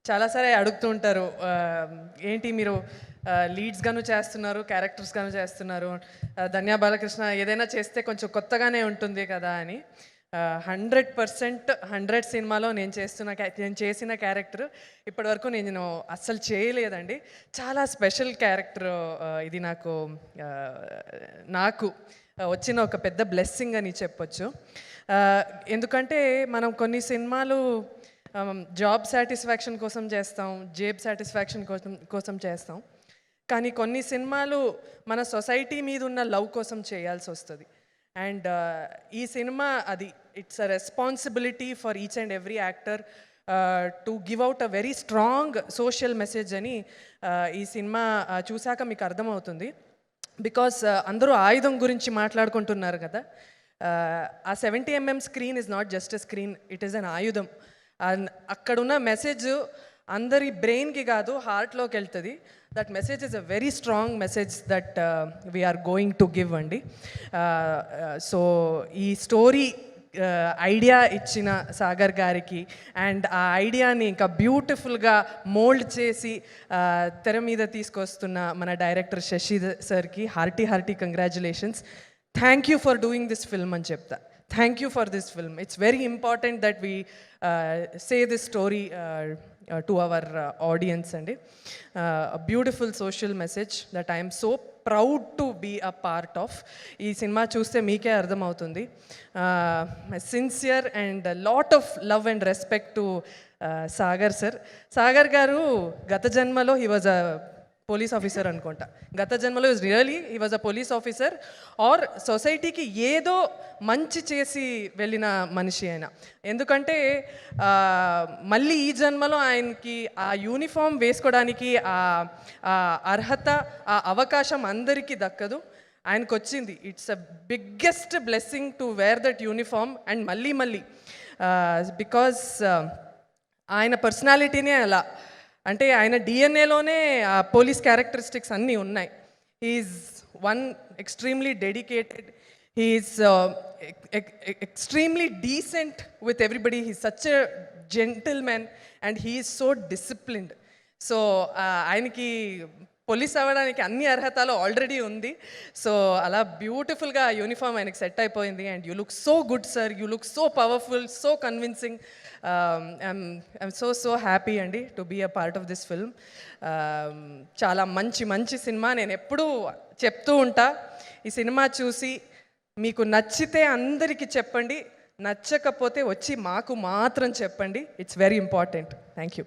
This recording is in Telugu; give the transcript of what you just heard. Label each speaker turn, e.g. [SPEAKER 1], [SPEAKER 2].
[SPEAKER 1] చాలాసారి అడుగుతూ ఉంటారు, ఏంటి మీరు లీడ్స్గాను చేస్తున్నారు, క్యారెక్టర్స్గాను చేస్తున్నారు, ధన్యా బాలకృష్ణ ఏదైనా చేస్తే కొంచెం కొత్తగానే ఉంటుంది కదా అని. 100% 100 సినిమాలో నేను చేసిన క్యారెక్టర్ ఇప్పటివరకు నేను అస్సలు చేయలేదండి. చాలా స్పెషల్ క్యారెక్టర్ ఇది నాకు నాకు వచ్చిన ఒక పెద్ద బ్లెస్సింగ్ అని చెప్పొచ్చు. ఎందుకంటే మనం కొన్ని సినిమాలు జాబ్ సాటిస్ఫాక్షన్ కోసం చేస్తాం, జేబ్ సాటిస్ఫాక్షన్ కోసం చేస్తాం. కానీ కొన్ని సినిమాలు మన సొసైటీ మీద ఉన్న లవ్ కోసం చేయాల్సి వస్తుంది. అండ్ ఈ సినిమా అది it's a responsibility for each and every actor to give out a very strong social message అని ఈ సినిమా చూశాక మీకు అర్థమవుతుంది. బికాస్ అందరూ ఆయుధం గురించి మాట్లాడుకుంటున్నారు కదా. ఆ 70mm screen is not just a screen, it is an ఆయుధం. అక్కడున్న మెసేజ్ అందరి బ్రెయిన్కి కాదు, హార్ట్లోకి వెళ్తుంది. That message is a very strong message that we're going to give అండి. సో ఈ స్టోరీ ఐడియా ఇచ్చిన సాగర్ గారికి అండ్ ఆ ఐడియాని ఇంకా బ్యూటిఫుల్గా మోల్డ్ చేసి తెర మీద తీసుకొస్తున్న మన డైరెక్టర్ శశి సార్కి hearty congratulations. Thank you for doing this film అని చెప్తా. Thank you for this film. It's very important that we say this story to our audience and a beautiful social message that I am so proud to be a part of. Ee cinema chuste meeke ardham avutundi. My sincere and a lot of love and respect to Sagar sir. Sagar garu gata janmalo he was a police officer అనుకుంటా. గత జన్మలో he was a police officer or సొసైటీకి ఏదో మంచి చేసి వెళ్ళిన మనిషి ఆయన. ఎందుకంటే మళ్ళీ ఈ జన్మలో ఆయనకి ఆ యూనిఫామ్ వేసుకోవడానికి ఆ అర్హత, ఆ అవకాశం అందరికీ దక్కదు. ఆయనకు వచ్చింది. It's a biggest blessing to wear that uniform and మళ్ళీ బికాజ్ ఆయన పర్సనాలిటీనే అలా. అంటే ఆయన డిఎన్ఏలోనే ఆ పోలీస్ క్యారెక్టరిస్టిక్స్ అన్నీ ఉన్నాయి. He is one extremely dedicated, he is extremely decent with everybody, he is such a gentlemen and he is so disciplined. So ఆయనకి పోలీస్ అవ్వడానికి అన్ని అర్హతలు ఆల్రెడీ ఉంది. సో అలా బ్యూటిఫుల్గా యూనిఫామ్ ఆయనకి సెట్ అయిపోయింది. And you look so good sir, you look so powerful, so convincing. I'm so happy అండి to be a part of this film. చాలా మంచి సినిమా. నేను ఎప్పుడూ చెప్తూ ఉంటా, ఈ సినిమా చూసి మీకు నచ్చితే అందరికీ చెప్పండి, నచ్చకపోతే వచ్చి మాకు మాత్రం చెప్పండి. It's very important. Thank you.